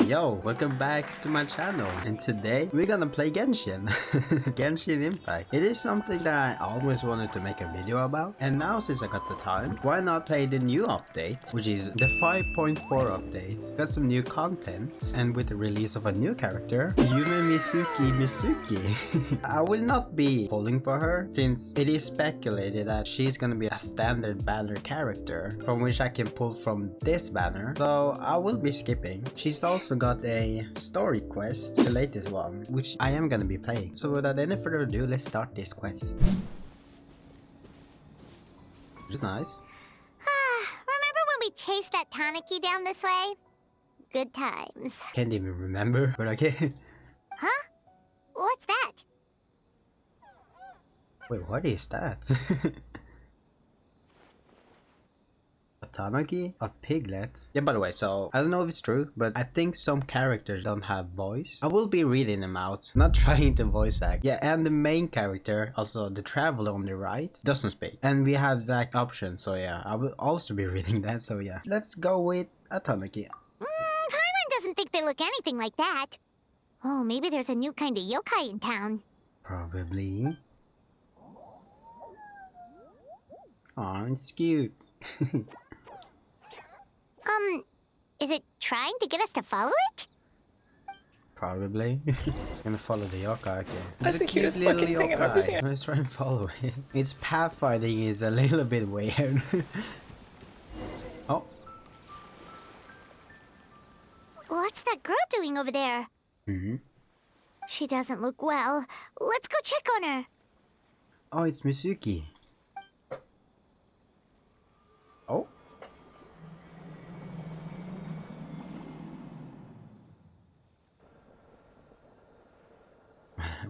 Yo, welcome back to my channel, and today we're gonna play Genshin. Genshin Impact. It is something that I always wanted to make a video about, and now since I got the time, why not play the new update, which is the 5.4 update. Got some new content, and with the release of a new character, Yumemizuki Mizuki. I will not be pulling for her, since it is speculated that she's gonna be a standard banner character, from which I can pull from this banner, so I will be skipping. She's also got a story quest, the latest one, which I am gonna be playing. So without any further ado, let's start this quest. It's nice. Remember when we chased that Tanuki down this way? Good times. Can't even remember, but okay. Huh? What's that? Wait, what is that? A tanuki? A piglet? Yeah, by the way, so I don't know if it's true, but I think some characters don't have voice. I will be reading them out, not trying to voice act. Yeah, and the main character, also the traveler on the right, doesn't speak. And we have that option, so yeah, I will also be reading that, so yeah. Let's go with a tanuki. Paimon doesn't think they look anything like that. Oh, maybe there's a new kind of yokai in town. Probably. Aw, it's cute. Is it trying to get us to follow it? Probably. Gonna follow the yokai again. That's the cutest fucking thing I've ever seen. Let's try and follow it. Its pathfinding is a little bit weird. Oh. What's that girl doing over there? She doesn't look well. Let's go check on her. Oh, it's Mizuki. Oh.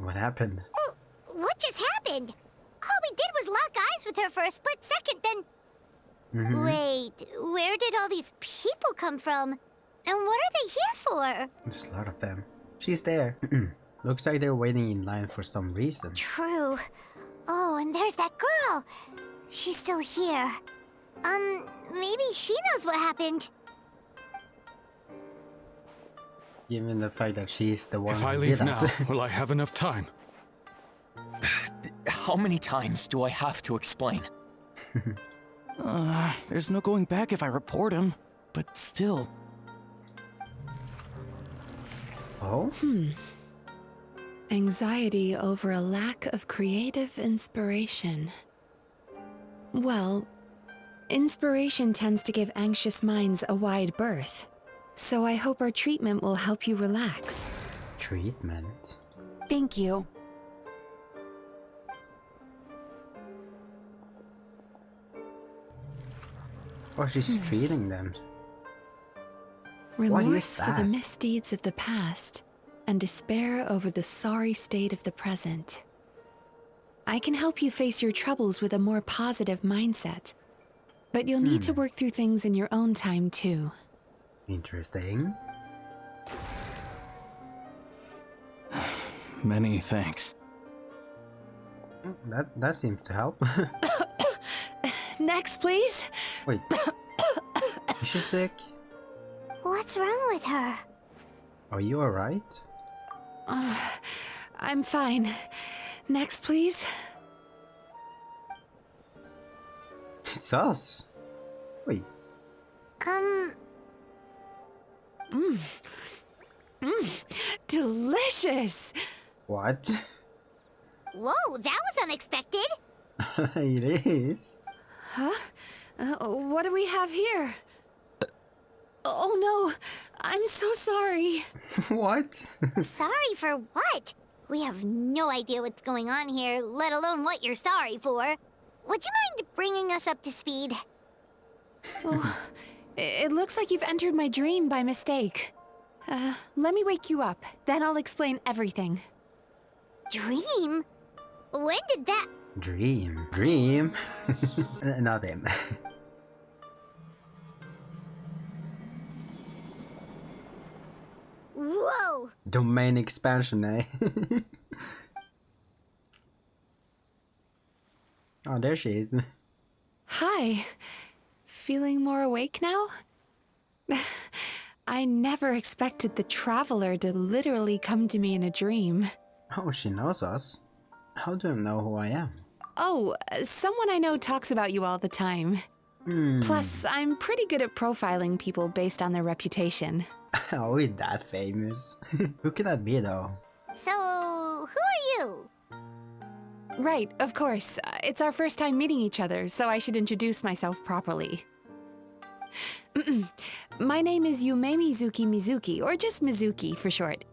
What happened? Oh, what just happened? All we did was lock eyes with her for a split second, then... Wait, where did all these people come from? And what are they here for? There's a lot of them. She's there. Looks like they're waiting in line for some reason. True. Oh, and there's that girl. She's still here. Maybe she knows what happened. Given the fact that she's the one If I who leave did now, that. will I have enough time? How many times do I have to explain? There's no going back if I report him, but still. Oh? Anxiety over a lack of creative inspiration. Well, inspiration tends to give anxious minds a wide berth, so I hope our treatment will help you relax. Treatment? Thank you. Oh, she's treating them. Remorse for the that? misdeeds of the past, and despair over the sorry state of the present. I can help you face your troubles with a more positive mindset, but you'll need to work through things in your own time too. Interesting. Many thanks. That seems to help. Next, please. Wait. Is she sick? What's wrong with her? Are you alright? I'm fine. Next, please. It's us. Wait. Delicious. What? Whoa, that was unexpected. It is. Huh? What do we have here? Oh no, I'm so sorry. What? Sorry for what? We have no idea what's going on here, let alone what you're sorry for. Would you mind bringing us up to speed? Oh, it looks like you've entered my dream by mistake. Let me wake you up, then I'll explain everything. Dream? When did that... Dream. Dream? Not him. Whoa! Domain expansion, eh? Oh, there she is. Hi. Feeling more awake now? I never expected the traveler to literally come to me in a dream. Oh, she knows us. How do you know who I am? Oh, someone I know talks about you all the time. Plus, I'm pretty good at profiling people based on their reputation. Oh, we're that famous. Who could that be though? So, who are you? Right, of course. It's our first time meeting each other, so I should introduce myself properly. My name is Yumemizuki Mizuki, or just Mizuki for short.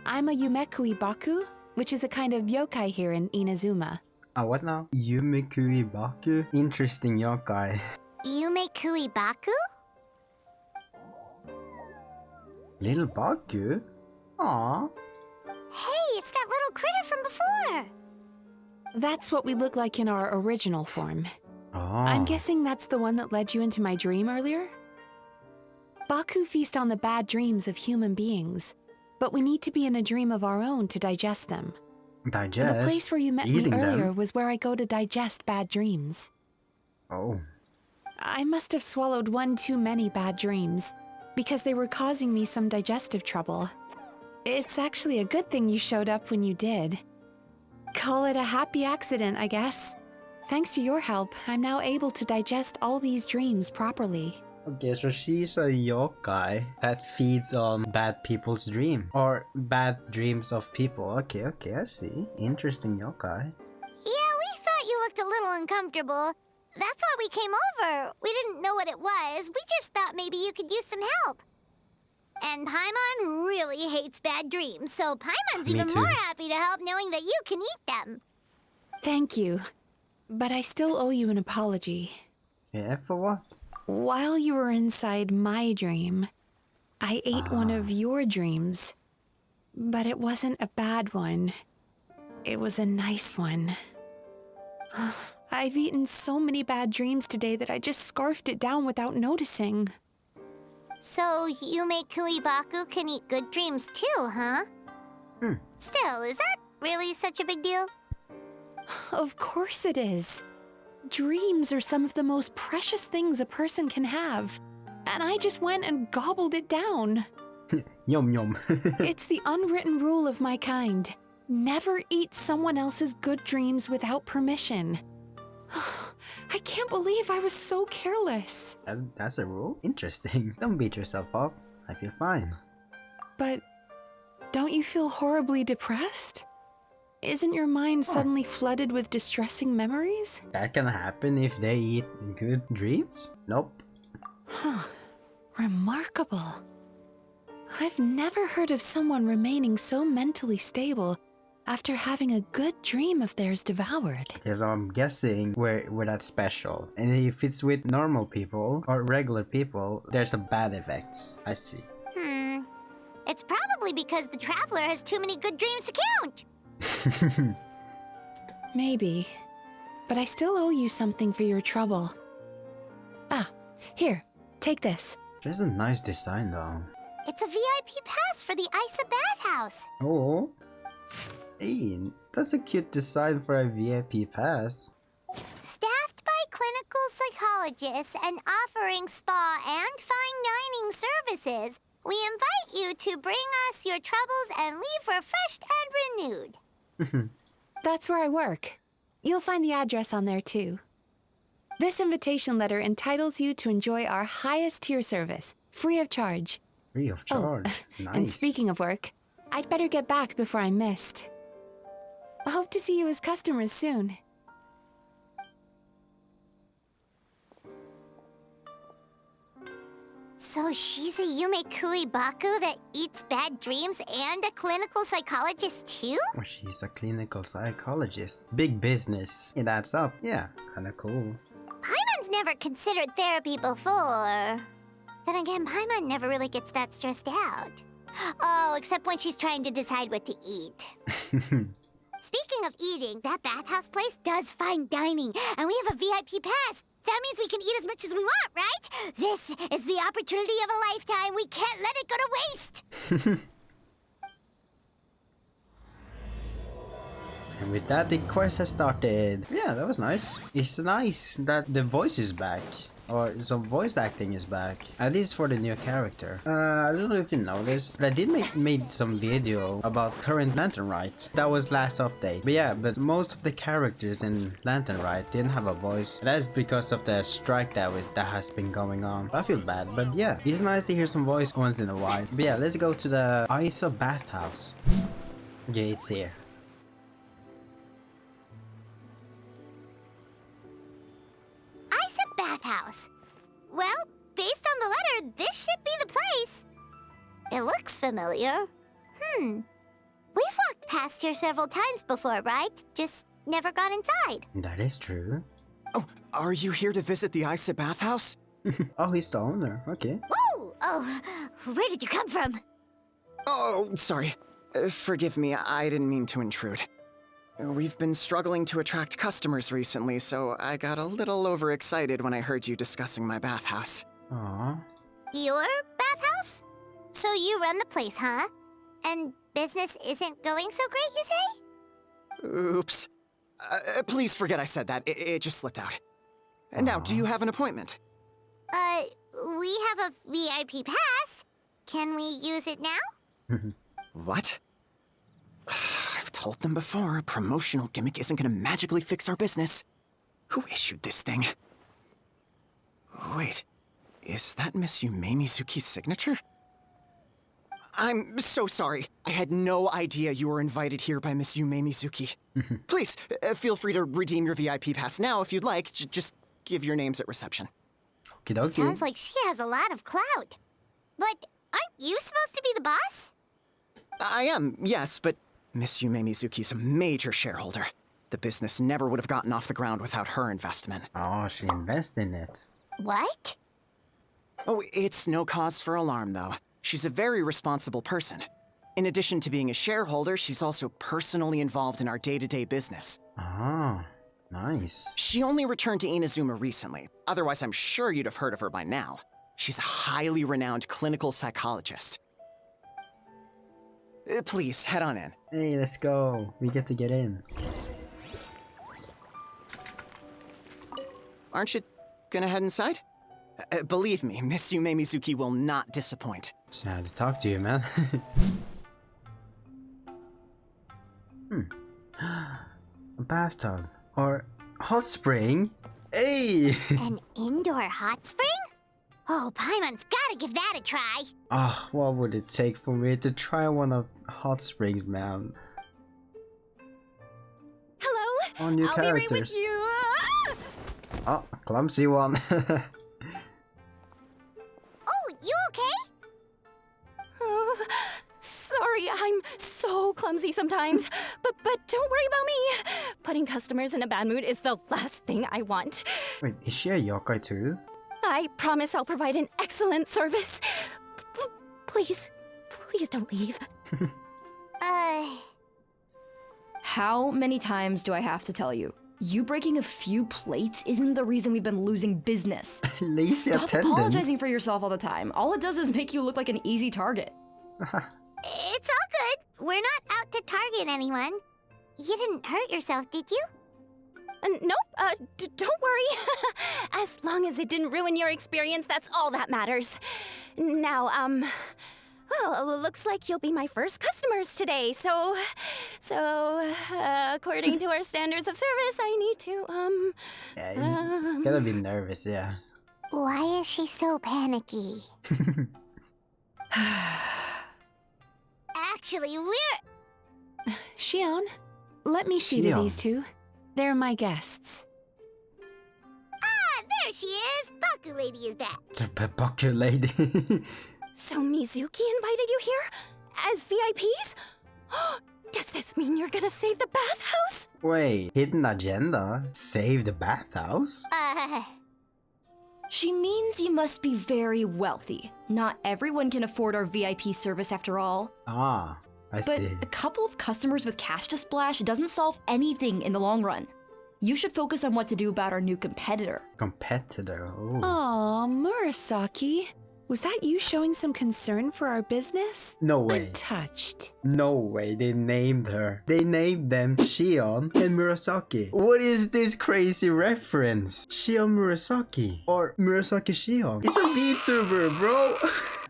I'm a Yumekuibaku, which is a kind of yokai here in Inazuma. What now? Yumekuibaku? Interesting yokai. Yumekuibaku? Little Baku? Aww. Hey, it's that little critter from before! That's what we look like in our original form. Oh. I'm guessing that's the one that led you into my dream earlier? Baku feast on the bad dreams of human beings, but we need to be in a dream of our own to digest them. Digest? The place where you met me Eating earlier them? was where I go to digest bad dreams. Oh. I must have swallowed one too many bad dreams, because they were causing me some digestive trouble. It's actually a good thing you showed up when you did. Call it a happy accident, I guess. Thanks to your help, I'm now able to digest all these dreams properly. Okay, so she's a yokai that feeds on bad people's dream. Or bad dreams of people. Okay, I see. Interesting yokai. Yeah, we thought you looked a little uncomfortable. That's why we came over. We didn't know what it was. We just thought maybe you could use some help. And Paimon really hates bad dreams, so Paimon's Me even too. more happy to help knowing that you can eat them. Thank you. But I still owe you an apology. Yeah, for what? While you were inside my dream, I ate one of your dreams. But it wasn't a bad one. It was a nice one. I've eaten so many bad dreams today that I just scarfed it down without noticing. So Yumekuibaku can eat good dreams too, huh? Still, is that really such a big deal? Of course it is. Dreams are some of the most precious things a person can have. And I just went and gobbled it down. Yum yum. It's the unwritten rule of my kind. Never eat someone else's good dreams without permission. I can't believe I was so careless. That's a rule? Interesting. Don't beat yourself up. I feel fine. But don't you feel horribly depressed? Isn't your mind suddenly flooded with distressing memories? That can happen if they eat good dreams? Nope. Huh. Remarkable. I've never heard of someone remaining so mentally stable after having a good dream of theirs devoured. Okay, so I'm guessing we're that special. And if it's with normal people or regular people, there's a bad effects. I see. It's probably because the traveler has too many good dreams to count. Maybe. But I still owe you something for your trouble. Ah, here, take this. Just a nice design though. It's a VIP pass for the Isa bathhouse. Oh. Hey, that's a cute design for a VIP pass. Staffed by clinical psychologists and offering spa and fine dining services, we invite you to bring us your troubles and leave refreshed and renewed. That's where I work. You'll find the address on there too. This invitation letter entitles you to enjoy our highest tier service, free of charge. Free of charge. Nice. And speaking of work, I'd better get back before I missed. I hope to see you as customers soon. So she's a Yumekuibaku that eats bad dreams and a clinical psychologist too? Oh, she's a clinical psychologist. Big business. It adds up. Yeah, kinda cool. Paimon's never considered therapy before. Then again, Paimon never really gets that stressed out. Oh, except when she's trying to decide what to eat. Speaking of eating, that bathhouse place does fine dining, and we have a VIP pass. That means we can eat as much as we want, right? This is the opportunity of a lifetime. We can't let it go to waste. And with that, the quest has started. Yeah, that was nice. It's nice that the voice is back. or some voice acting is back. At least for the new character. I don't know if you noticed, but I did made some video about current Lantern Rite. That was last update. But yeah, but most of the characters in Lantern Rite didn't have a voice. That's because of the strike that has been going on. I feel bad, but yeah, it's nice to hear some voice once in a while. But yeah, let's go to the ISO bathhouse. Yeah, it's here. Bathhouse. Well, based on the letter, this should be the place. It looks familiar. We've walked past here several times before, right? Just never got inside. That is true. Oh, are you here to visit the Isa bathhouse? Oh, he's the owner. Okay. Whoa! Oh, where did you come from? Oh, sorry. Forgive me, I didn't mean to intrude. We've been struggling to attract customers recently, so I got a little overexcited when I heard you discussing my bathhouse. Aww. Your bathhouse? So you run the place, huh? And business isn't going so great, you say? Oops. Please forget I said that. It just slipped out. And now, do you have an appointment? We have a VIP pass. Can we use it now? What? I've told them before, a promotional gimmick isn't gonna magically fix our business. Who issued this thing? Wait, is that Miss Yumemizuki's signature? I'm so sorry. I had no idea you were invited here by Miss Yumemizuki. Please, feel free to redeem your VIP pass now if you'd like. Just give your names at reception. Okie Sounds like she has a lot of clout. But aren't you supposed to be the boss? I am, yes, but Miss Yumemizuki's a major shareholder. The business never would have gotten off the ground without her investment. Oh, she invested in it. What? Oh, it's no cause for alarm, though. She's a very responsible person. In addition to being a shareholder, she's also personally involved in our day-to-day business. Ah, nice. She only returned to Inazuma recently. Otherwise, I'm sure you'd have heard of her by now. She's a highly renowned clinical psychologist. Please, head on in. Hey, let's go. We get to get in. Aren't you gonna head inside? Believe me, Miss Yumemizuki will not disappoint. Sad to talk to you, man. A bathtub. Or hot spring. Hey! An indoor hot spring? Oh, Paimon's gotta give that a try. Ah, what would it take for me to try one of hot springs, man? Hello? On new I'll characters. be right with you. Oh, clumsy one. Oh, you okay? Oh, sorry, I'm so clumsy sometimes. But don't worry about me. Putting customers in a bad mood is the last thing I want. Wait, is she a yokai too? I promise I'll provide an excellent service. Please don't leave. How many times do I have to tell you? You breaking a few plates isn't the reason we've been losing business. Lazy Stop attendant. apologizing for yourself all the time. All it does is make you look like an easy target. It's all good. We're not out to target anyone. You didn't hurt yourself, did you? Nope, don't worry. As long as it didn't ruin your experience, that's all that matters. Now, well, looks like you'll be my first customers today, so, according to our standards of service, I need to, Yeah, it's gonna be nervous, yeah. Why is she so panicky? Actually, we're... Shion, let me see to Shion. these two. They're my guests. Ah, there she is! Baku Lady is back. The bucket lady. So Mizuki invited you here? As VIPs? Does this mean you're gonna save the bathhouse? Wait, hidden agenda? Save the bathhouse? She means you must be very wealthy. Not everyone can afford our VIP service after all. Ah, I But see. a couple of customers with cash to splash doesn't solve anything in the long run. You should focus on what to do about our new competitor. Competitor, oh. Aw, Murasaki. Was that you showing some concern for our business? No way. I'm touched. No way, they named her. They named them Shion and Murasaki. What is this crazy reference? Shion Murasaki. Or Murasaki Shion. It's a VTuber, bro.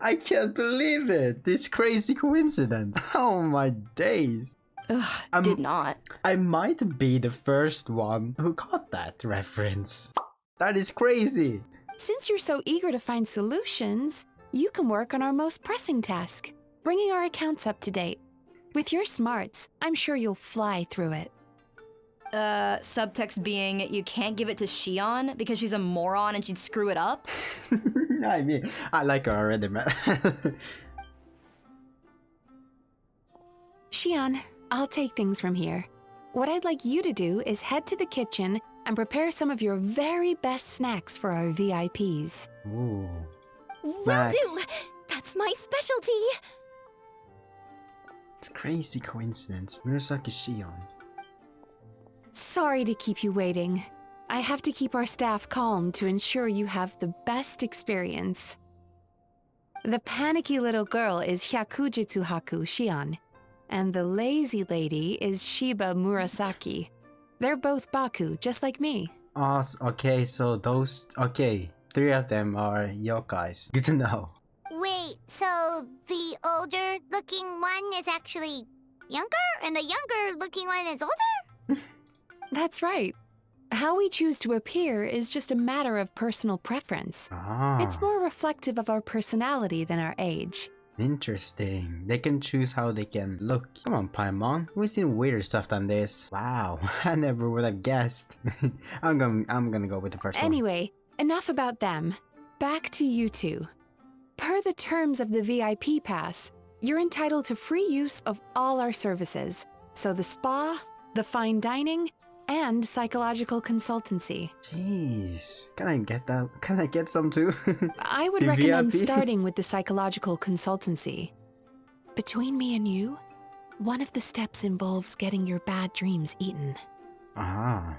I can't believe it. This crazy coincidence. Oh my days. Ugh, did not. I might be the first one who caught that reference. That is crazy. Since you're so eager to find solutions, you can work on our most pressing task, bringing our accounts up to date. With your smarts, I'm sure you'll fly through it. Subtext being, you can't give it to Shion because she's a moron and she'd screw it up? I mean, I like her already, man. Shion, I'll take things from here. What I'd like you to do is head to the kitchen and prepare some of your very best snacks for our VIPs. Ooh. Will Snacks. do! That's my specialty! It's crazy coincidence. Murasaki Shion. Sorry to keep you waiting. I have to keep our staff calm to ensure you have the best experience. The panicky little girl is Hyakujitsu Haku Shion, and the lazy lady is Shiba Murasaki. They're both Baku, just like me. Okay, so those... Okay, 3 of them are yokais. Good to know. Wait, so the older looking one is actually younger? And the younger looking one is older? That's right. How we choose to appear is just a matter of personal preference. Ah, It's more reflective of our personality than our age. interesting. They can choose how they can look. Come on, Paimon. We've seen weirder stuff than this. Wow, I never would have guessed. I'm gonna go with the first one. Anyway, enough about them. Back to you two. Per the terms of the VIP pass, you're entitled to free use of all our services. So the spa, the fine dining, and psychological consultancy. Jeez, can I get that? Can I get some too? I would The recommend VIP? starting with the psychological consultancy. Between me and you, one of the steps involves getting your bad dreams eaten. Ah,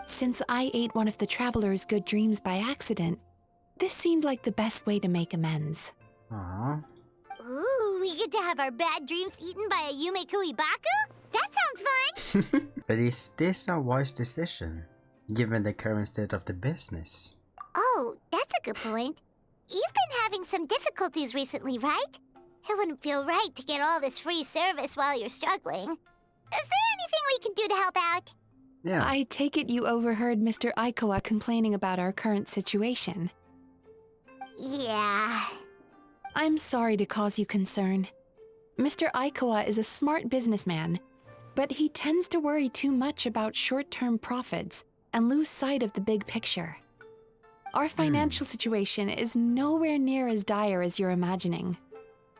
Since I ate one of the traveler's good dreams by accident, this seemed like the best way to make amends. ah. Ooh, we get to have our bad dreams eaten by a Yumemizuki Mizuki? That sounds fun! But is this a wise decision, given the current state of the business? Oh, that's a good point. You've been having some difficulties recently, right? It wouldn't feel right to get all this free service while you're struggling. Is there anything we can do to help out? Yeah. I take it you overheard Mr. Aikawa complaining about our current situation. Yeah. I'm sorry to cause you concern. Mr. Aikawa is a smart businessman, but he tends to worry too much about short-term profits and lose sight of the big picture. Our financial situation is nowhere near as dire as you're imagining.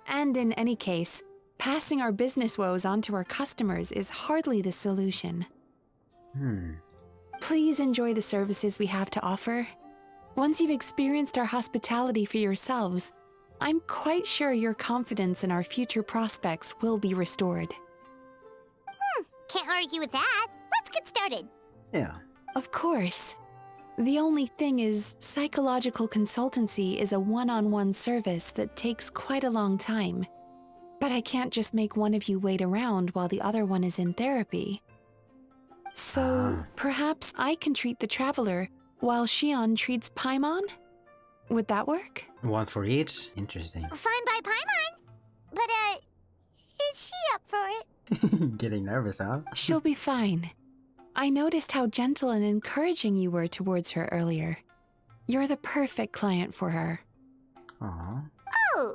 And in any case, passing our business woes on to our customers is hardly the solution. Please enjoy the services we have to offer. Once you've experienced our hospitality for yourselves, I'm quite sure your confidence in our future prospects will be restored. Can't argue with that. Let's get started. Yeah. Of course. The only thing is, psychological consultancy is a one-on-one service that takes quite a long time. But I can't just make one of you wait around while the other one is in therapy. So, perhaps I can treat the traveler while Shion treats Paimon? Would that work? One for each? Interesting. Fine by Paimon. But, is she up for it? Getting nervous, huh? She'll be fine. I noticed how gentle and encouraging you were towards her earlier. You're the perfect client for her. Aw. Oh,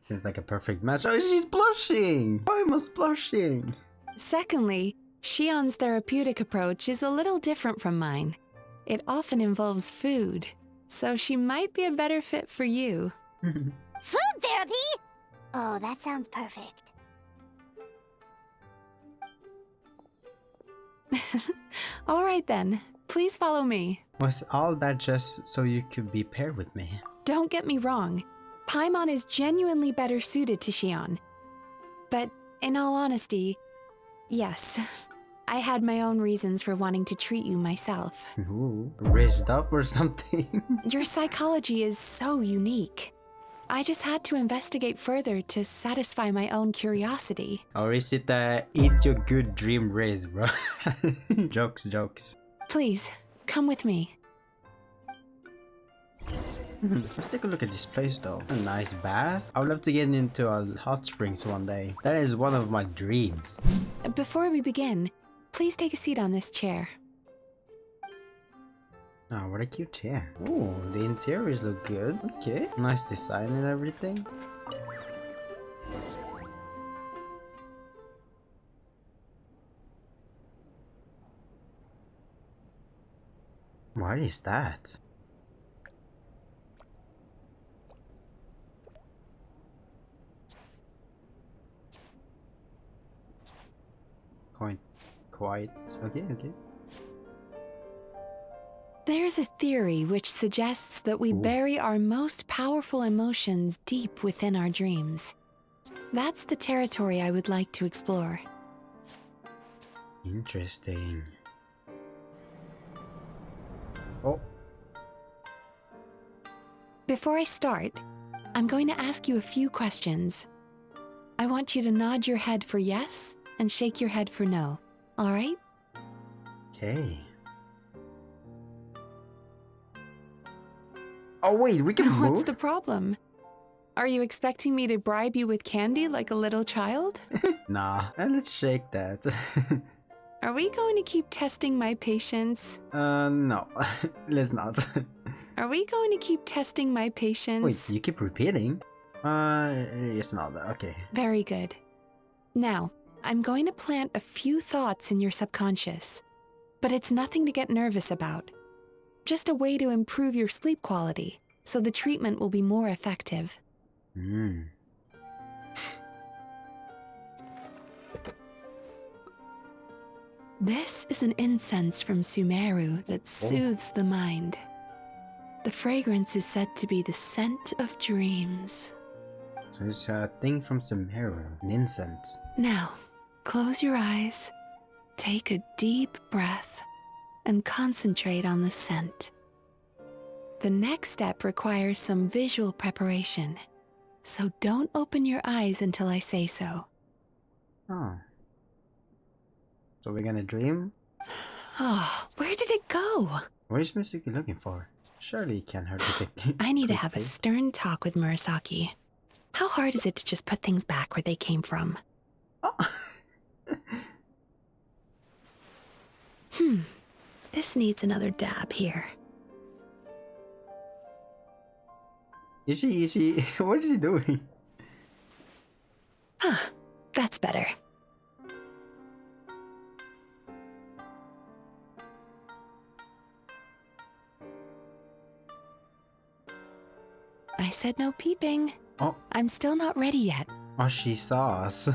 Seems like a perfect match. Oh, she's blushing! Why am I blushing? Secondly, Shion's therapeutic approach is a little different from mine. It often involves food, so she might be a better fit for you. food therapy? Oh, that sounds perfect. All right then, please follow me. Was all that just so you could be paired with me? Don't get me wrong, Paimon is genuinely better suited to Shion. But in all honesty, yes, I had my own reasons for wanting to treat you myself. Ooh, raised up or something? Your psychology is so unique. I just had to investigate further to satisfy my own curiosity. Or is it eat your good dream raise, bro? Jokes. Please, come with me. Let's take a look at this place though. A nice bath. I would love to get into a hot springs one day. That is one of my dreams. Before we begin, please take a seat on this chair. Oh, what a cute chair. Ooh, the interiors look good. Okay, nice design and everything. What is that? Quite. Okay. There's a theory which suggests that we bury our most powerful emotions deep within our dreams. That's the territory I would like to explore. Interesting. Oh. Before I start, I'm going to ask you a few questions. I want you to nod your head for yes and shake your head for no. All right? Okay. Oh wait, we can move? What's the problem? Are you expecting me to bribe you with candy like a little child? Nah, let's shake that. Are we going to keep testing my patience? No. Let's not. Are we going to keep testing my patience? Wait, you keep repeating? It's not that. Okay. Very good. Now, I'm going to plant a few thoughts in your subconscious. But it's nothing to get nervous about. Just a way to improve your sleep quality, so the treatment will be more effective. This is an incense from Sumeru that soothes the mind. The fragrance is said to be the scent of dreams. So it's a thing from Sumeru, an incense. Now, close your eyes, take a deep breath, and concentrate on the scent. The next step requires some visual preparation, so don't open your eyes until I say so. Oh. So we're gonna dream? Oh, where did it go? What is Mizuki looking for? Surely it can't hurt to take. I need to have a stern talk with Murasaki. How hard is it to just put things back where they came from? Oh. This needs another dab here. Is she, what is he doing? That's better. I said no peeping. Oh. I'm still not ready yet. Oh, she saw us.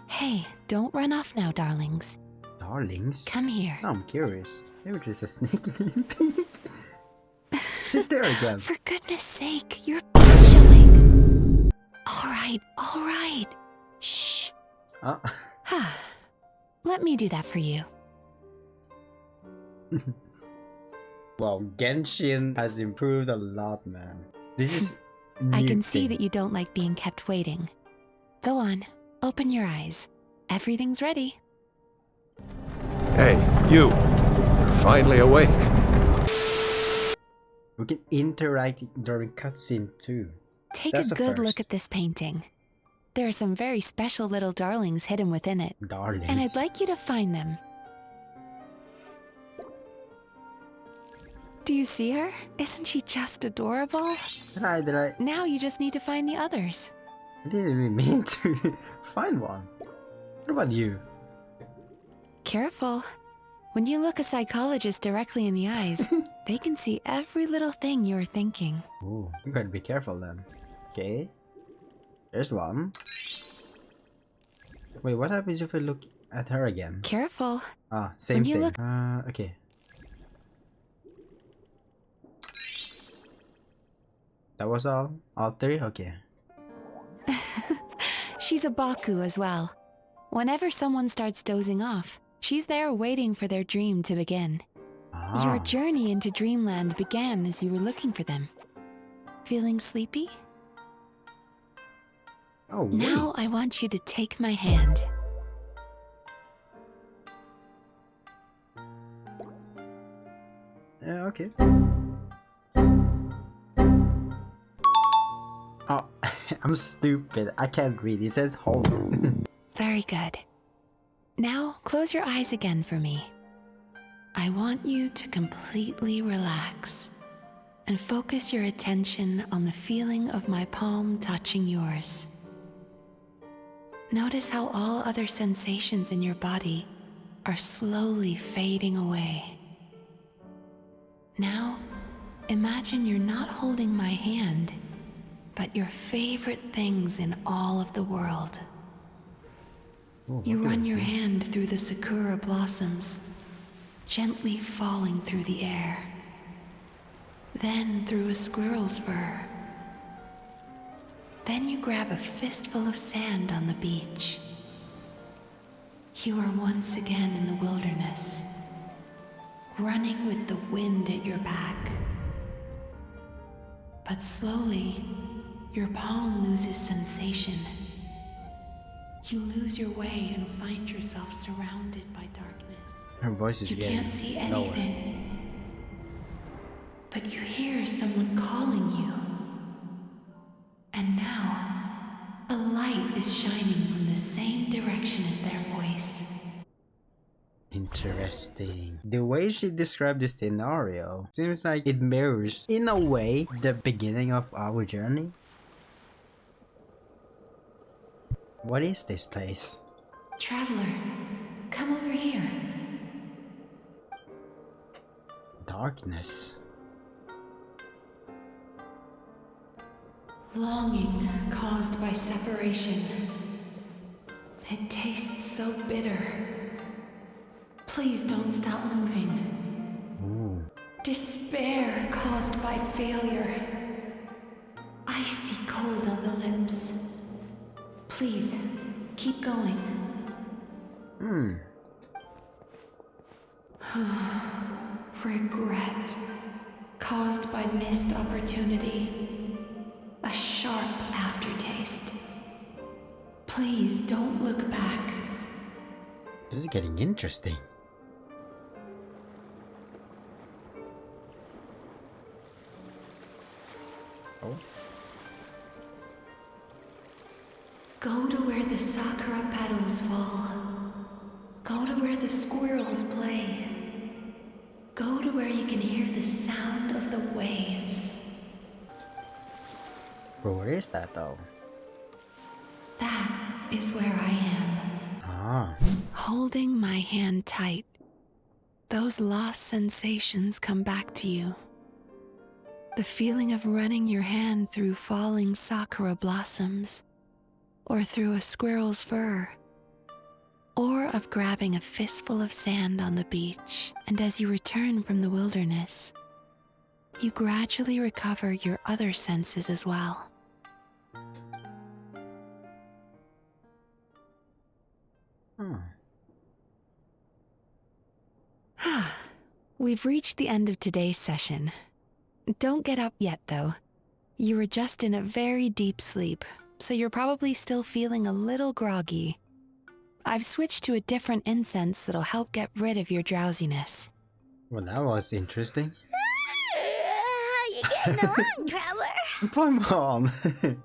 Hey, don't run off now, darlings. Darlings? Come here. Oh, I'm curious. They were just a snake in She's there again. For goodness sake, your butt's showing. All right. Shh. Oh. Let me do that for you. Wow, Genshin has improved a lot, man. This is I can new see thing. that you don't like being kept waiting. Go on, open your eyes. Everything's ready. Hey, you! You're finally awake. We can interact during cutscene too. Take That's a a good first. look at this painting. There are some very special little darlings hidden within it, Darlings. and I'd like you to find them. Do you see her? Isn't she just adorable? Did I Now you just need to find the others. didn't really mean to find one. What about you? Careful. When you look a psychologist directly in the eyes, they can see every little thing you're thinking. Ooh, you gotta be careful then. Okay. There's one. Wait, what happens if I look at her again? Careful. Ah, same When you thing. look- Okay. That was all? All three? Okay. She's a Baku as well. Whenever someone starts dozing off, she's there waiting for their dream to begin. Your journey into Dreamland began as you were looking for them. Feeling sleepy? Oh, wait. Now I want you to take my hand. Yeah, okay. Oh, I'm stupid. I can't read. It says home. Very good. Now close your eyes again for me. I want you to completely relax and focus your attention on the feeling of my palm touching yours. Notice how all other sensations in your body are slowly fading away. Now, imagine you're not holding my hand, but your favorite things in all of the world. You run your hand through the sakura blossoms, gently falling through the air. Then through a squirrel's fur. Then you grab a fistful of sand on the beach. You are once again in the wilderness, running with the wind at your back. But slowly, your palm loses sensation. You lose your way and find yourself surrounded by darkness. Her voice is You getting can't see lower. anything. But you hear someone calling you. And now, a light is shining from the same direction as their voice. Interesting. The way she described the scenario seems like it mirrors, in a way, the beginning of our journey. What is this place? Traveler, come over here. Darkness. Longing caused by separation. It tastes so bitter. Please don't stop moving. Ooh. Despair caused by failure. Icy cold on the lips. Please, keep going. Regret caused by missed opportunity. A sharp aftertaste. Please don't look back. This is getting interesting. Oh. Go to where the sakura petals fall. Go to where the squirrels play. Go to where you can hear the sound of the waves. But where is that though? That is where I am. Ah. Holding my hand tight. Those lost sensations come back to you. The feeling of running your hand through falling sakura blossoms, or through a squirrel's fur, or of grabbing a fistful of sand on the beach, and as you return from the wilderness, you gradually recover your other senses as well. We've reached the end of today's session. Don't get up yet, though. You were just in a very deep sleep, so you're probably still feeling a little groggy. I've switched to a different incense that'll help get rid of your drowsiness. Well, that was interesting. How you getting along, Traveler? Paimon!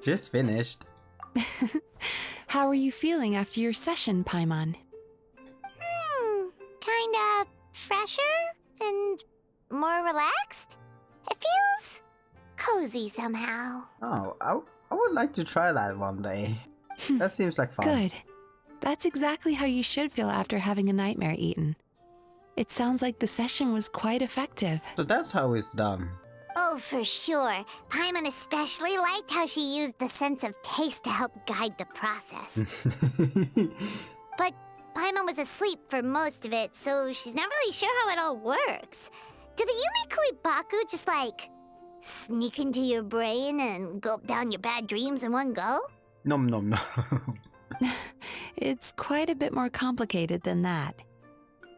Just finished. How are you feeling after your session, Paimon? Kinda fresher and more relaxed. It feels cozy somehow. Oh, I would like to try that one day. That seems like fun. Good. That's exactly how you should feel after having a nightmare eaten. It sounds like the session was quite effective. So that's how it's done. Oh, for sure. Paimon especially liked how she used the sense of taste to help guide the process. But Paimon was asleep for most of it, so she's not really sure how it all works. Do the Yumemizuki Baku just, like, sneak into your brain and gulp down your bad dreams in one go? Nom nom nom. It's quite a bit more complicated than that.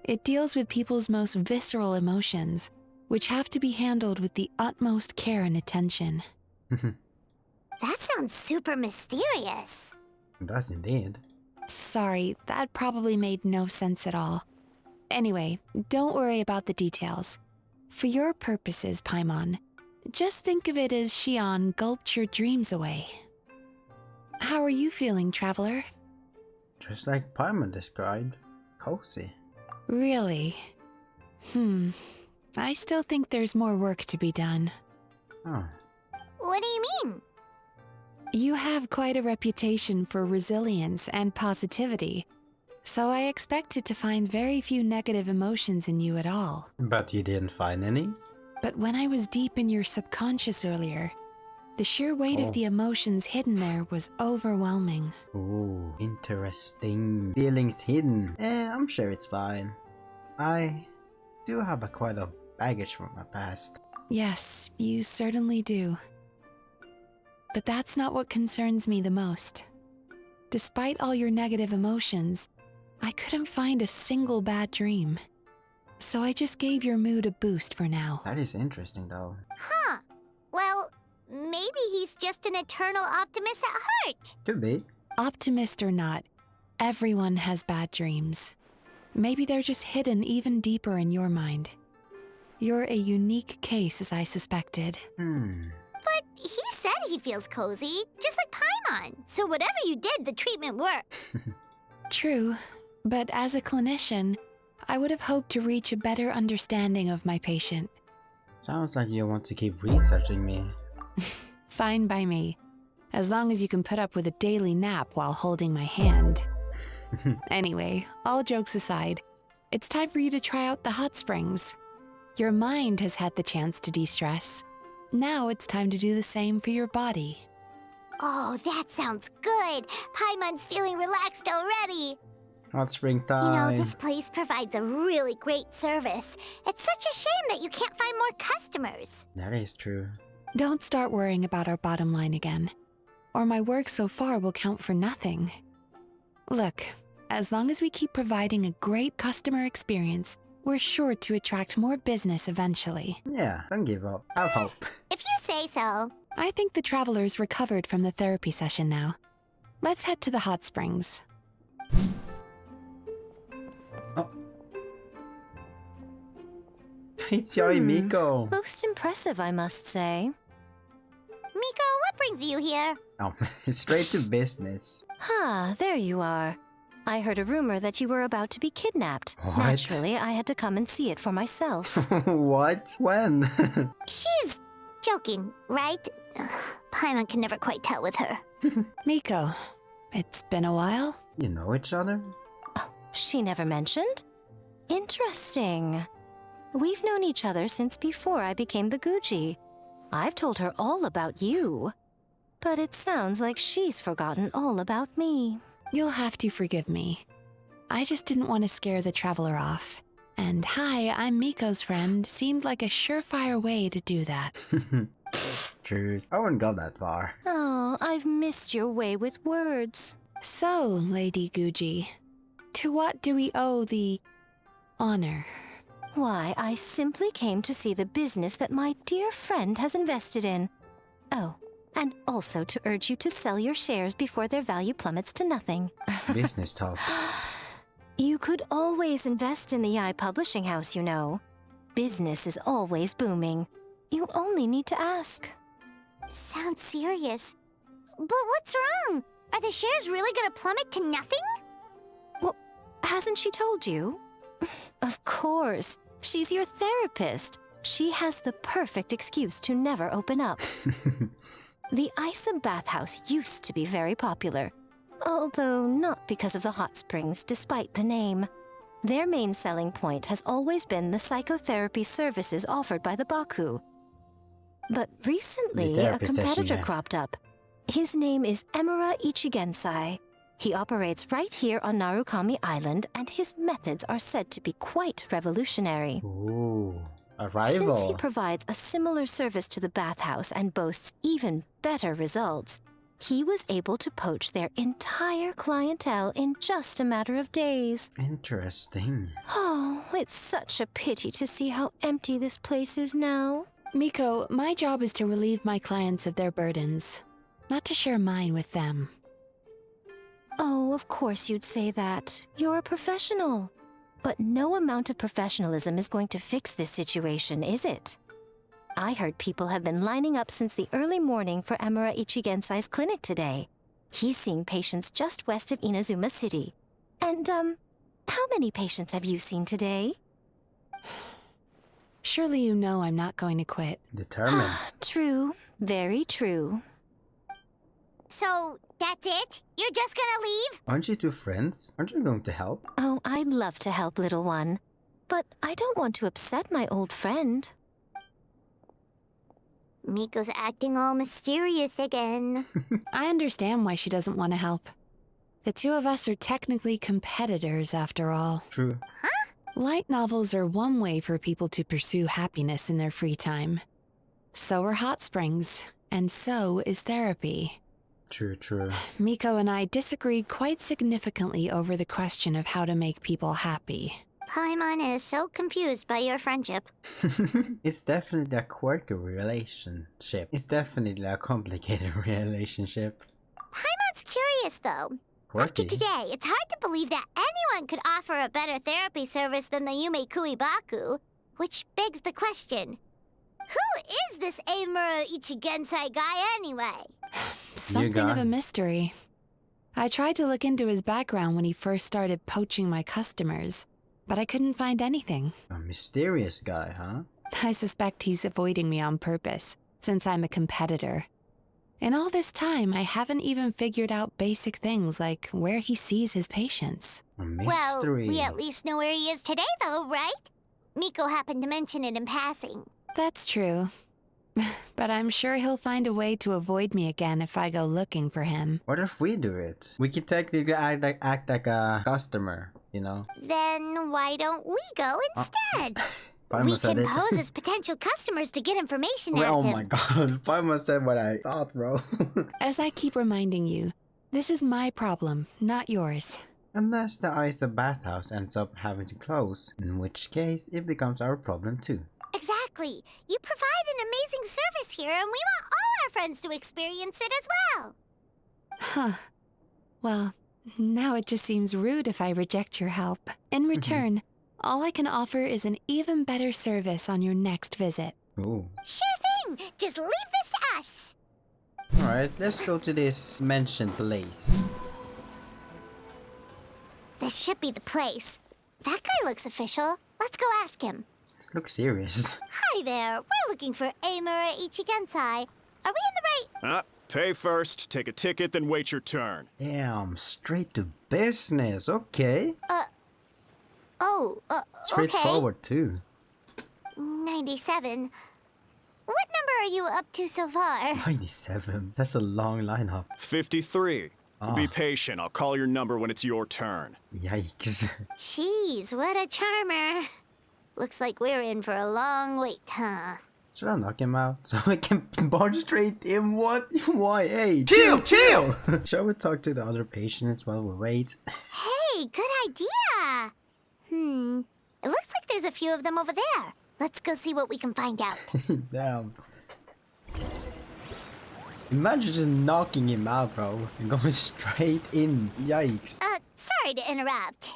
It deals with people's most visceral emotions, which have to be handled with the utmost care and attention. That sounds super mysterious. It does indeed. Sorry, that probably made no sense at all. Anyway, don't worry about the details. For your purposes, Paimon, just think of it as Shion gulped your dreams away. How are you feeling, traveler? Just like Paimon described. Cozy. Really? I still think there's more work to be done. Oh. What do you mean? You have quite a reputation for resilience and positivity, so I expected to find very few negative emotions in you at all. But you didn't find any? But when I was deep in your subconscious earlier, the sheer weight of the emotions hidden there was overwhelming. Ooh, interesting. Feelings hidden. I'm sure it's fine. I do have quite a baggage from my past. Yes, you certainly do. But that's not what concerns me the most. Despite all your negative emotions, I couldn't find a single bad dream. So I just gave your mood a boost for now. That is interesting though. Huh. Well, maybe he's just an eternal optimist at heart. Could be. Optimist or not, everyone has bad dreams. Maybe they're just hidden even deeper in your mind. You're a unique case, as I suspected. But he said he feels cozy, just like Paimon. So whatever you did, the treatment worked. True, but as a clinician, I would have hoped to reach a better understanding of my patient. Sounds like you want to keep researching me. Fine by me, as long as you can put up with a daily nap while holding my hand. Anyway, all jokes aside, it's time for you to try out the hot springs. Your mind has had the chance to de-stress. Now it's time to do the same for your body. Oh, that sounds good. Paimon's feeling relaxed already. Hot springs time. You know, this place provides a really great service. It's such a shame that you can't find more customers. That is true. Don't start worrying about our bottom line again, or my work so far will count for nothing. Look, as long as we keep providing a great customer experience, we're sure to attract more business eventually. Yeah, don't give up. Have hope. If you say so. I think the traveler's recovered from the therapy session now. Let's head to the hot springs. Oh. It's Yoi Miko. Most impressive, I must say. Miko, what brings you here? Oh, straight to business. There you are. I heard a rumor that you were about to be kidnapped. What? Naturally, I had to come and see it for myself. What? When? She's joking, right? Ugh, Paimon can never quite tell with her. Miko, it's been a while. You know each other? She never mentioned? Interesting. We've known each other since before I became the Guji. I've told her all about you. But it sounds like she's forgotten all about me. You'll have to forgive me. I just didn't want to scare the traveler off. And hi, I'm Miko's friend seemed like a surefire way to do that. True. I wouldn't go that far. Oh, I've missed your way with words. So, Lady Guji, to what do we owe the honor? Why, I simply came to see the business that my dear friend has invested in. Oh, and also to urge you to sell your shares before their value plummets to nothing. Business talk. You could always invest in the publishing house, you know. Business is always booming. You only need to ask. Sounds serious. But what's wrong? Are the shares really gonna plummet to nothing? Well, hasn't she told you? Of course. She's your therapist. She has the perfect excuse to never open up. The Isa bathhouse used to be very popular, although not because of the hot springs, despite the name. Their main selling point has always been the psychotherapy services offered by the Baku. But recently, a competitor cropped up. His name is Emura Ichigensai. He operates right here on Narukami Island, and his methods are said to be quite revolutionary. Ooh, a rival. Since he provides a similar service to the bathhouse and boasts even better results, He was able to poach their entire clientele in just a matter of days. Interesting. Oh, it's such a pity to see how empty this place is now. Miko, my job is to relieve my clients of their burdens, not to share mine with them. Oh, of course you'd say that. You're a professional. But no amount of professionalism is going to fix this situation, is it? I heard people have been lining up since the early morning for Amura Ichigensai's clinic today. He's seeing patients just west of Inazuma City. And, how many patients have you seen today? Surely you know I'm not going to quit. Determined. True. Very true. So, that's it? You're just gonna leave? Aren't you two friends? Aren't you going to help? Oh, I'd love to help, little one. But I don't want to upset my old friend. Miko's acting all mysterious again. I understand why she doesn't want to help. The two of us are technically competitors, after all. True. Light novels are one way for people to pursue happiness in their free time. So are hot springs, and so is therapy. True, true. Miko and I disagreed quite significantly over the question of how to make people happy. Paimon is so confused by your friendship. It's definitely a quirky relationship. It's definitely a complicated relationship. Paimon's curious, though. After Quirky? today, it's hard to believe that anyone could offer a better therapy service than the Yumei Baku, which begs the question, who is this Amura Ichigensai guy anyway? Something of Youkai. a mystery. I tried to look into his background when he first started poaching my customers, but I couldn't find anything. A mysterious guy, huh? I suspect he's avoiding me on purpose, since I'm a competitor. In all this time, I haven't even figured out basic things like where he sees his patients. A Well, mystery. we at least know where he is today, though, right? Miko happened to mention it in passing. That's true. But I'm sure he'll find a way to avoid me again if I go looking for him. What if we do it? We could technically act like a customer, you know? Then why don't we go instead? Paimon We said can it. pose as potential customers to get information Wait, out oh of him. my god, Paimon said what I thought, bro. As I keep reminding you, this is my problem, not yours. Unless the Isa bathhouse ends up having to close, in which case it becomes our problem too. Exactly. You provide an amazing service here, and we want all our friends to experience it as well. Huh. Well, now it just seems rude if I reject your help. In return, all I can offer is an even better service on your next visit. Ooh. Sure thing. Just leave this to us. Alright, let's go to this mentioned place. This should be the place. That guy looks official. Let's go ask him. Looks serious. Hi there. We're looking for Amura Ichigensai. Are we in the right... Pay first, take a ticket, then wait your turn. Damn, straight to business. Okay. okay. Straightforward too. 97. What number are you up to so far? 97. That's a long lineup. 53. Ah. Be patient, I'll call your number when it's your turn. Yikes. Jeez, what a charmer. Looks like we're in for a long wait, huh? Should I knock him out so I can barge straight in? What? Why? Hey, chill. Shall we talk to the other patients while we wait? Hey, good idea. It looks like there's a few of them over there. Let's go see what we can find out. Damn. Imagine just knocking him out, bro, and going straight in. Yikes. Sorry to interrupt.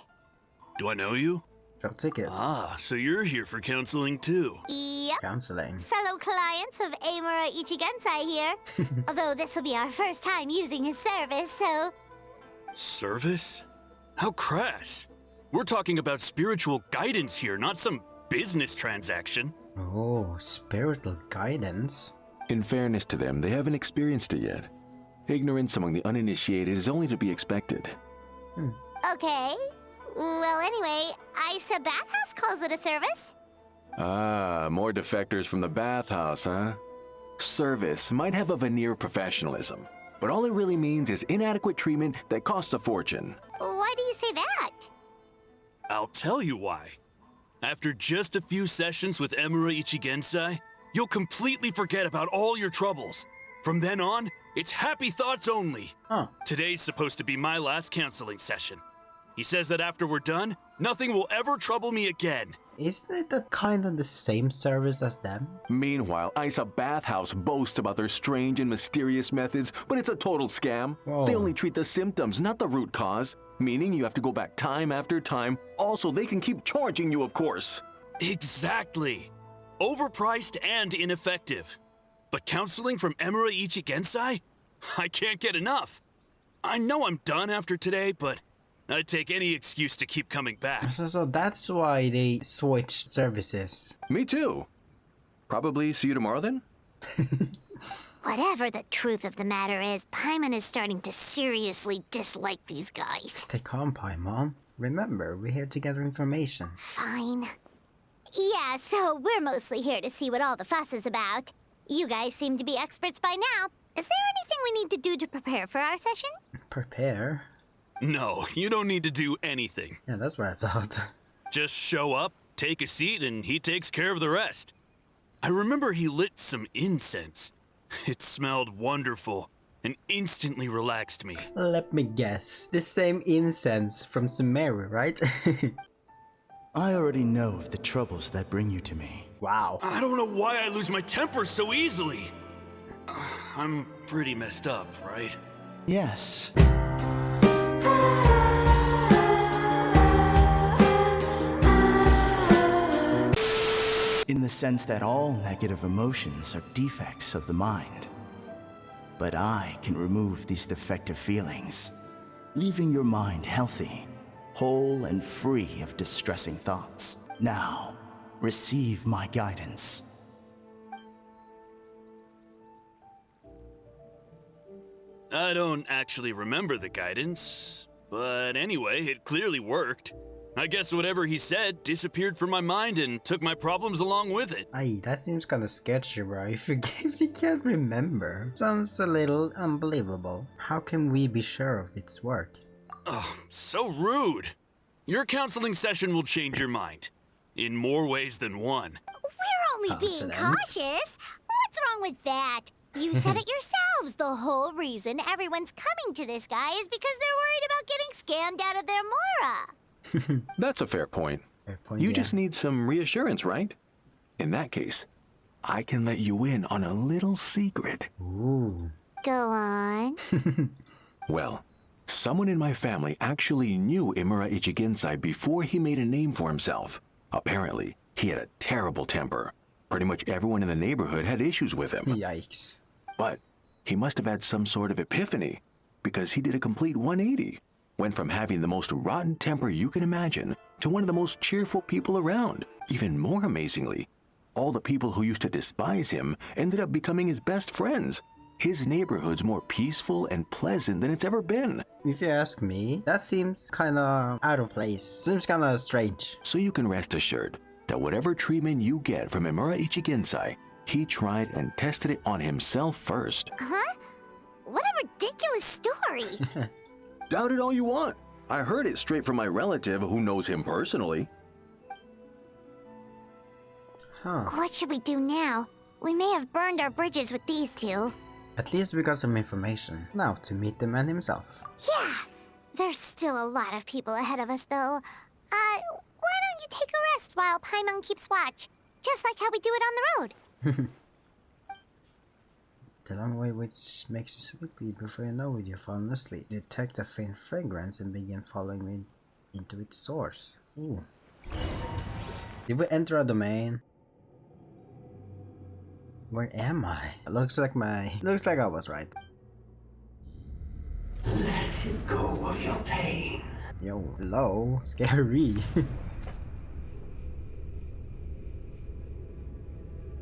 Do I know you? Show ticket. Ah, so you're here for counseling too. Yep. Counseling. Fellow clients of Amura Ichigensai here. Although this will be our first time using his service, so... Service? How crass. We're talking about spiritual guidance here, not some business transaction. Oh, spiritual guidance. In fairness to them, they haven't experienced it yet. Ignorance among the uninitiated is only to be expected. Okay. Well, anyway, Isa Bathhouse calls it a service. Ah, more defectors from the bathhouse, huh? Service might have a veneer of professionalism, but all it really means is inadequate treatment that costs a fortune. Why do you say that? I'll tell you why. After just a few sessions with Amura Ichigensai, you'll completely forget about all your troubles. From then on, It's happy thoughts only. Huh. Today's supposed to be my last counseling session. He says that after we're done, nothing will ever trouble me again. Isn't it the kind of the same service as them? Meanwhile, Isa Bathhouse boasts about their strange and mysterious methods, but it's a total scam. Whoa. They only treat the symptoms, not the root cause, meaning you have to go back time after time. Also, they can keep charging you, of course. Exactly. Overpriced and ineffective. But counseling from Emura Ichigensai? I can't get enough. I know I'm done after today, but I'd take any excuse to keep coming back. So that's why they switched services. Me too. Probably see you tomorrow then? Whatever the truth of the matter is, Paimon is starting to seriously dislike these guys. Stay calm, Paimon. Remember, we're here to gather information. Fine. Yeah, so we're mostly here to see what all the fuss is about. You guys seem to be experts by now. Is there anything we need to do to prepare for our session? Prepare? No, you don't need to do anything. Yeah, that's what I thought. Just show up, take a seat, and he takes care of the rest. I remember he lit some incense. It smelled wonderful and instantly relaxed me. Let me guess. The same incense from Sumeru, right? I already know of the troubles that bring you to me. Wow. I don't know why I lose my temper so easily. I'm pretty messed up, right? Yes. In the sense that all negative emotions are defects of the mind. But I can remove these defective feelings, leaving your mind healthy, whole and free of distressing thoughts. Now, receive my guidance. I don't actually remember the guidance, but anyway, it clearly worked. I guess whatever he said disappeared from my mind and took my problems along with it. Aye, that seems kinda sketchy, bro. If you can't remember. Sounds a little unbelievable. How can we be sure of its work? Oh, so rude. Your counseling session will change your mind. In more ways than one. We're only being cautious. What's wrong with that? You said it yourselves. The whole reason everyone's coming to this guy is because they're worried about getting scammed out of their Mora. That's a fair point. point, You yeah. just need some reassurance, right? In that case, I can let you in on a little secret. Ooh. Go on. Well, someone in my family actually knew Imura Ichigensai before he made a name for himself. Apparently, he had a terrible temper. Pretty much everyone in the neighborhood had issues with him. Yikes. But he must have had some sort of epiphany, because he did a complete 180. Went from having the most rotten temper you can imagine to one of the most cheerful people around. Even more amazingly, all the people who used to despise him ended up becoming his best friends. His neighborhood's more peaceful and pleasant than it's ever been. If you ask me, that seems kinda out of place. Seems kinda strange. So you can rest assured that whatever treatment you get from Imura Ichigensai, he tried and tested it on himself first. Huh? What a ridiculous story. Doubt it all you want. I heard it straight from my relative who knows him personally. Huh. What should we do now? We may have burned our bridges with these two. At least we got some information. Now to meet the man himself. Yeah. There's still a lot of people ahead of us, though. Why don't you take a rest while Paimon keeps watch? Just like how we do it on the road. The long way which makes you sleepy. Before you know it, you're falling asleep. Detect a faint fragrance and begin following it into its source. Ooh. Did we enter a domain? Where am I? Looks like I was right. Let go of your pain. Yo, hello. Scary.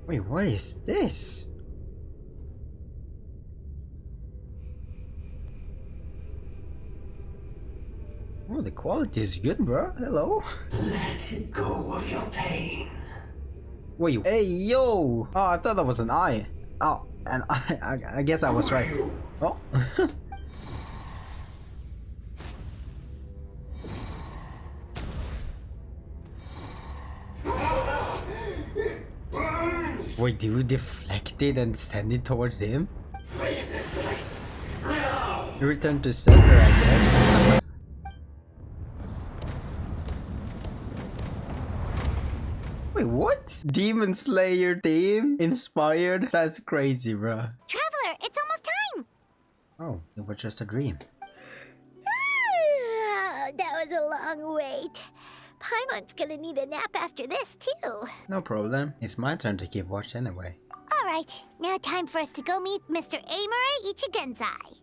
Wait, what is this? Oh, the quality is good, bro. Hello. Let go of your pain. Wait, hey, yo! Oh, I thought that was an eye. Oh, and I guess I was right. Oh. Wait, did we deflect it and send it towards him? Breathe it like Return to sender, I guess. Wait, what? Demon Slayer theme? Inspired? That's crazy, bro. Traveler, it's almost time! Oh, it was just a dream. That was a long wait. Paimon's gonna need a nap after this, too. No problem. It's my turn to keep watch anyway. Alright, now time for us to go meet Mr. Amore Ichigenzai.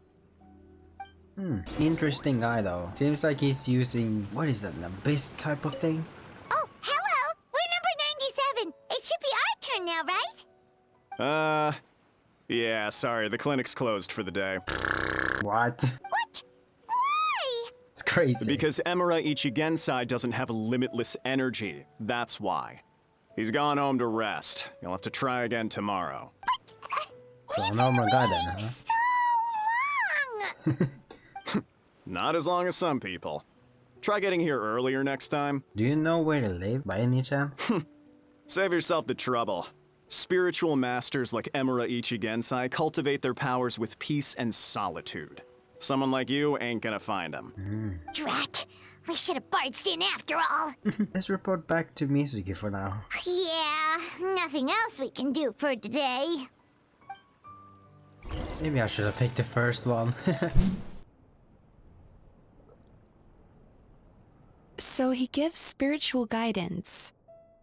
Interesting guy though. Seems like he's using, what is that, an abyss type of thing? Oh, hello! We're number 97! It should be our turn now, right? Yeah, sorry, the clinic's closed for the day. What? What? Why? It's crazy. Because Emura Ichigensai doesn't have limitless energy. That's why. He's gone home to rest. You'll have to try again tomorrow. So no more guy then, huh? So long! Not as long as some people. Try getting here earlier next time. Do you know where they live by any chance? Save yourself the trouble. Spiritual masters like Emura Ichigensai cultivate their powers with peace and solitude. Someone like you ain't gonna find them. Drat! We should have barged in after all. Let's report back to Mizuki for now. Yeah, nothing else we can do for today. Maybe I should have picked the first one. So he gives spiritual guidance,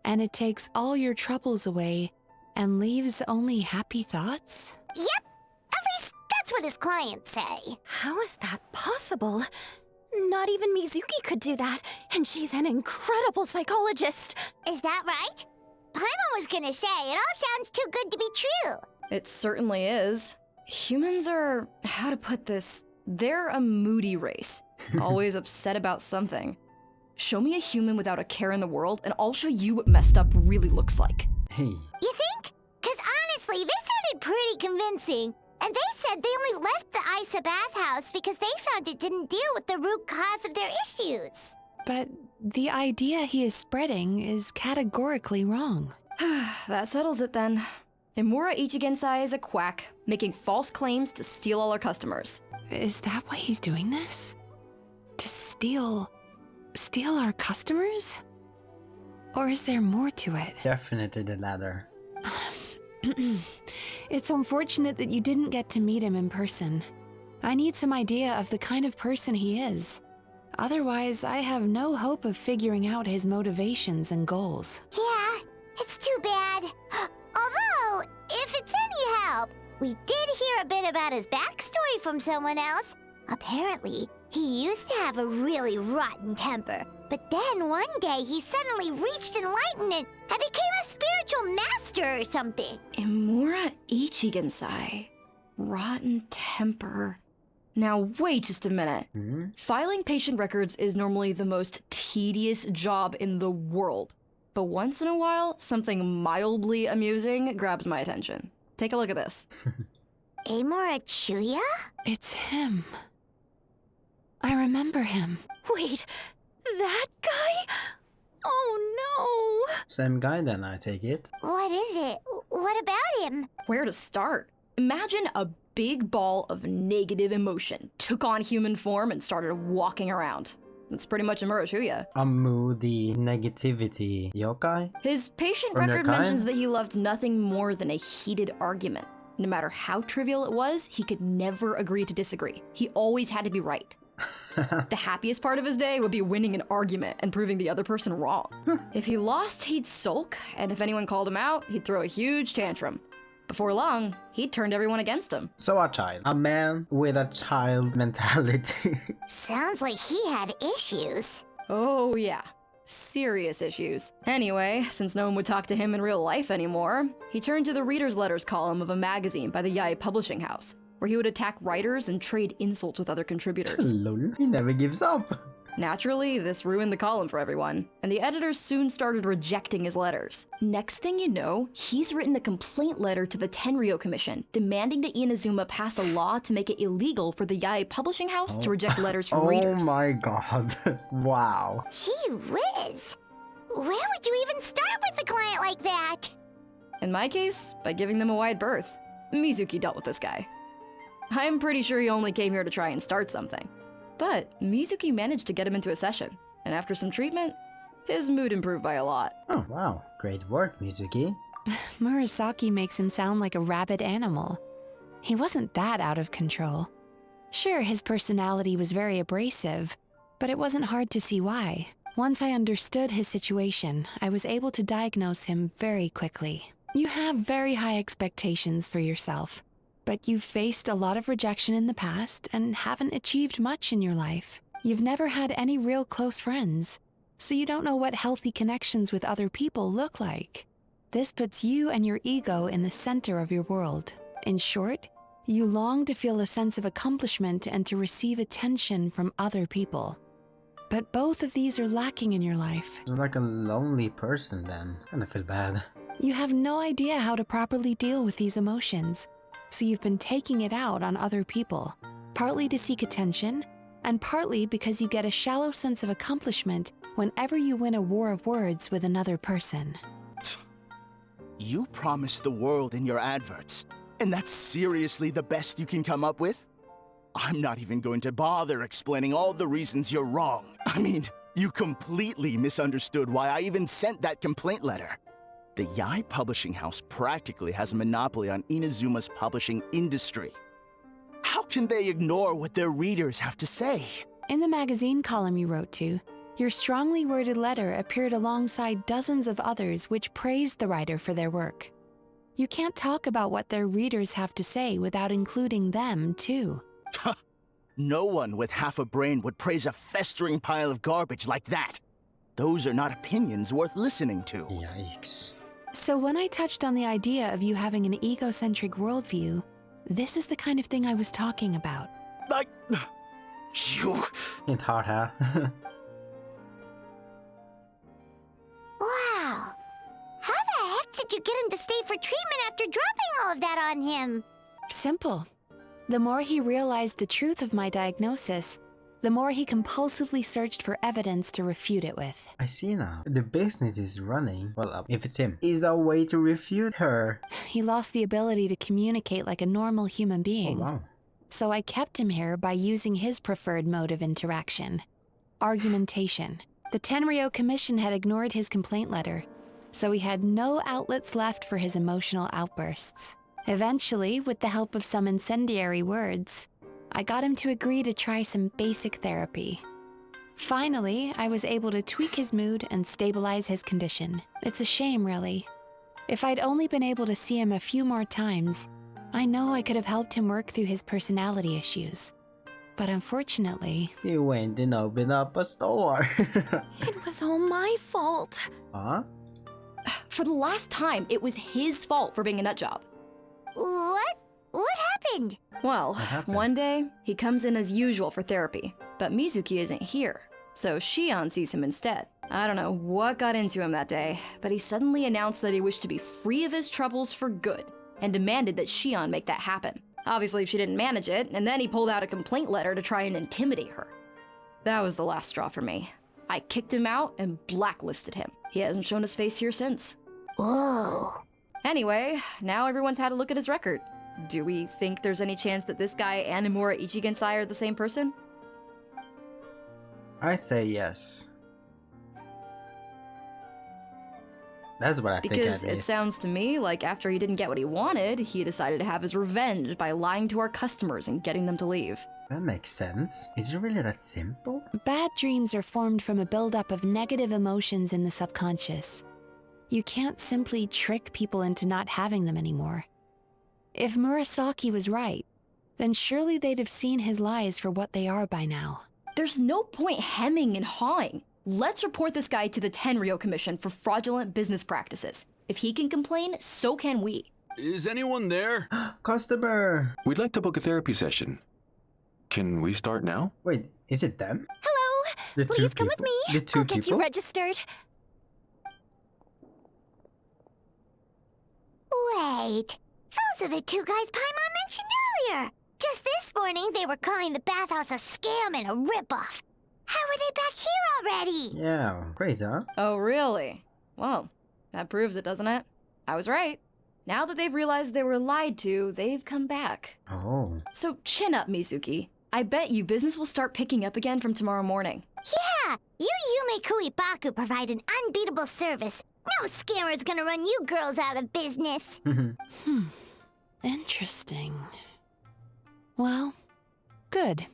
and it takes all your troubles away and leaves only happy thoughts? Yep, at least that's what his clients say. How is that possible? Not even Mizuki could do that, and she's an incredible psychologist. Is that right? Paimon was gonna say, it all sounds too good to be true. It certainly is. Humans are, how to put this, they're a moody race. Always upset about something. Show me a human without a care in the world, and I'll show you what messed up really looks like. Hey. You think? Cause honestly, this sounded pretty convincing. And they said they only left the Isa bathhouse because they found it didn't deal with the root cause of their issues. But the idea he is spreading is categorically wrong. That settles it then. Emura Ichigensai is a quack, making false claims to steal all our customers. Is that why he's doing this? To steal our customers? Or is there more to it? Definitely the latter. It's unfortunate that you didn't get to meet him in person. I need some idea of the kind of person he is. Otherwise, I have no hope of figuring out his motivations and goals. Yeah, it's too bad. Although, if it's any help, we did hear a bit about his backstory from someone else. Apparently, he used to have a really rotten temper. But then one day he suddenly reached enlightenment and became a spiritual master or something. Emura Ichigensai. Rotten temper. Now wait just a minute. Filing patient records is normally the most tedious job in the world. But once in a while, something mildly amusing grabs my attention. Take a look at this. Amora Chuya? It's him. I remember him. Wait, that guy? Oh no! Same guy then, I take it. What is it? What about him? Where to start? Imagine a big ball of negative emotion took on human form and started walking around. That's pretty much Emura Chuya. A moody negativity yokai? His patient From their record kind? mentions that he loved nothing more than a heated argument. No matter how trivial it was, he could never agree to disagree. He always had to be right. The happiest part of his day would be winning an argument and proving the other person wrong. If he lost, he'd sulk, and if anyone called him out, he'd throw a huge tantrum. Before long, he'd turned everyone against him. So a child. A man with a child mentality. Sounds like he had issues. Oh yeah, serious issues. Anyway, since no one would talk to him in real life anymore, he turned to the reader's letters column of a magazine by the Yai Publishing House, where he would attack writers and trade insults with other contributors. Lol, he never gives up. Naturally, this ruined the column for everyone, and the editors soon started rejecting his letters. Next thing you know, he's written a complaint letter to the Tenryo Commission, demanding that Inazuma pass a law to make it illegal for the Yai Publishing House to reject letters from readers. Oh my god. Wow. Gee whiz. Where would you even start with a client like that? In my case, by giving them a wide berth. Mizuki dealt with this guy. I'm pretty sure he only came here to try and start something. But Mizuki managed to get him into a session, and after some treatment, his mood improved by a lot. Oh, wow. Great work, Mizuki. Murasaki makes him sound like a rabid animal. He wasn't that out of control. Sure, his personality was very abrasive, but it wasn't hard to see why. Once I understood his situation, I was able to diagnose him very quickly. You have very high expectations for yourself, but you've faced a lot of rejection in the past and haven't achieved much in your life. You've never had any real close friends, so you don't know what healthy connections with other people look like. This puts you and your ego in the center of your world. In short, you long to feel a sense of accomplishment and to receive attention from other people. But both of these are lacking in your life. You're like a lonely person then. Kinda feel bad. You have no idea how to properly deal with these emotions, so you've been taking it out on other people, partly to seek attention, and partly because you get a shallow sense of accomplishment whenever you win a war of words with another person. You promised the world in your adverts, and that's seriously the best you can come up with? I'm not even going to bother explaining all the reasons you're wrong. I mean, you completely misunderstood why I even sent that complaint letter. The Yaoi publishing house practically has a monopoly on Inazuma's publishing industry. How can they ignore what their readers have to say? In the magazine column you wrote to, your strongly worded letter appeared alongside dozens of others which praised the writer for their work. You can't talk about what their readers have to say without including them, too. No one with half a brain would praise a festering pile of garbage like that. Those are not opinions worth listening to. Yikes. So when I touched on the idea of you having an egocentric worldview, this is the kind of thing I was talking about. You... It's hard, huh? Wow. How the heck did you get him to stay for treatment after dropping all of that on him? Simple. The more he realized the truth of my diagnosis, the more he compulsively searched for evidence to refute it with. I see now. The business is running, well, if it's him, is a way to refute her. He lost the ability to communicate like a normal human being. Oh, wow. So I kept him here by using his preferred mode of interaction, argumentation. The Tenryo Commission had ignored his complaint letter, so he had no outlets left for his emotional outbursts. Eventually, with the help of some incendiary words, I got him to agree to try some basic therapy. Finally, I was able to tweak his mood and stabilize his condition. It's a shame, really. If I'd only been able to see him a few more times, I know I could have helped him work through his personality issues. But unfortunately... He went and opened up a store. It was all my fault. Huh? For the last time, it was his fault for being a nutjob. What? What happened? Well, one day, he comes in as usual for therapy, but Mizuki isn't here, so Shion sees him instead. I don't know what got into him that day, but he suddenly announced that he wished to be free of his troubles for good, and demanded that Shion make that happen. Obviously, she didn't manage it, and then he pulled out a complaint letter to try and intimidate her. That was the last straw for me. I kicked him out and blacklisted him. He hasn't shown his face here since. Whoa. Anyway, now everyone's had a look at his record. Do we think there's any chance that this guy and Nomura Ichigensai are the same person? I say yes. That's what I think. Because it sounds to me like after he didn't get what he wanted, he decided to have his revenge by lying to our customers and getting them to leave. That makes sense. Is it really that simple? Bad dreams are formed from a buildup of negative emotions in the subconscious. You can't simply trick people into not having them anymore. If Murasaki was right, then surely they'd have seen his lies for what they are by now. There's no point hemming and hawing. Let's report this guy to the Tenryo Commission for fraudulent business practices. If he can complain, so can we. Is anyone there? Customer! We'd like to book a therapy session. Can we start now? Wait, is it them? Hello! Please come with me. I'll get you registered. Wait. Those are the two guys Paimon mentioned earlier. Just this morning, they were calling the bathhouse a scam and a ripoff. How are they back here already? Yeah, crazy, huh? Oh, really? Well, that proves it, doesn't it? I was right. Now that they've realized they were lied to, they've come back. Oh. So chin up, Mizuki. I bet you business will start picking up again from tomorrow morning. Yeah, you Yume Baku provide an unbeatable service. No scammer's gonna run you girls out of business. Interesting. Well, good.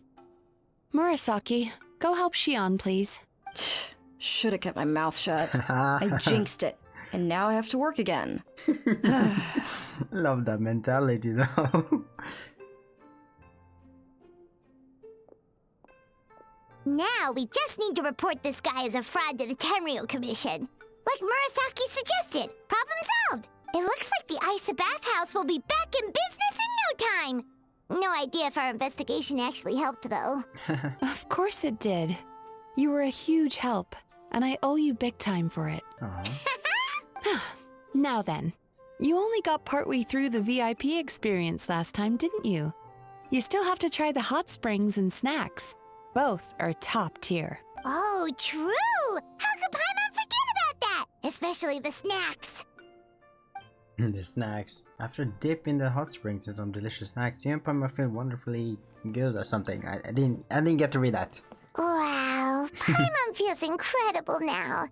Murasaki, go help Shion, please. Should have kept my mouth shut. I jinxed it, and now I have to work again. Love that mentality though. Now we just need to report this guy as a fraud to the Tenryo Commission. Like Murasaki suggested. Problem solved. It looks like the Isa bathhouse will be back in business in no time. No idea if our investigation actually helped, though. Of course it did. You were a huge help, and I owe you big time for it. Now then, you only got partway through the VIP experience last time, didn't you? You still have to try the hot springs and snacks. Both are top tier. Oh, true! How could Paimon forget about that? Especially the snacks. The snacks. After dipping the hot springs in some delicious snacks, you and Paimon feel wonderfully good or something. I didn't get to read that. Wow, Paimon feels incredible now.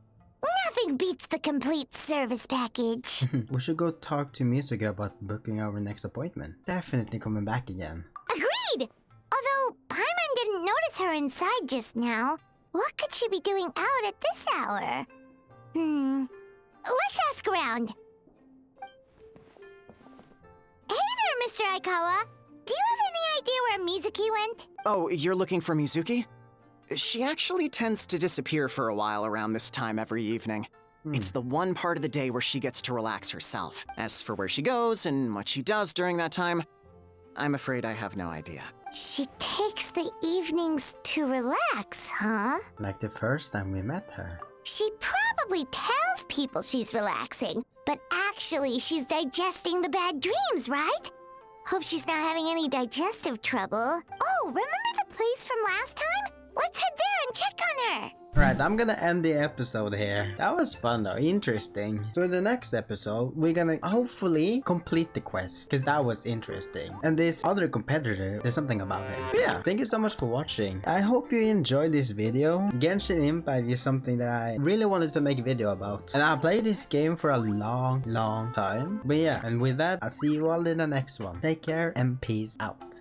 Nothing beats the complete service package. We should go talk to Mizuki about booking our next appointment. Definitely coming back again. Agreed! Although Paimon didn't notice her inside just now. What could she be doing out at this hour? Let's ask around. Hey there, Mr. Aikawa. Do you have any idea where Mizuki went? Oh, you're looking for Mizuki? She actually tends to disappear for a while around this time every evening. It's the one part of the day where she gets to relax herself. As for where she goes and what she does during that time, I'm afraid I have no idea. She takes the evenings to relax, huh? Like the first time we met her. She probably tells people she's relaxing, but actually she's digesting the bad dreams, right? Hope she's not having any digestive trouble. Oh, remember the place from last time? Let's head there and check on her. Right, I'm gonna end the episode here. That was fun though, interesting. So in the next episode, we're gonna hopefully complete the quest, because that was interesting. And this other competitor, there's something about him. But yeah, thank you so much for watching. I hope you enjoyed this video. Genshin Impact is something that I really wanted to make a video about. And I played this game for a long time. But yeah, and with that, I'll see you all in the next one. Take care and peace out.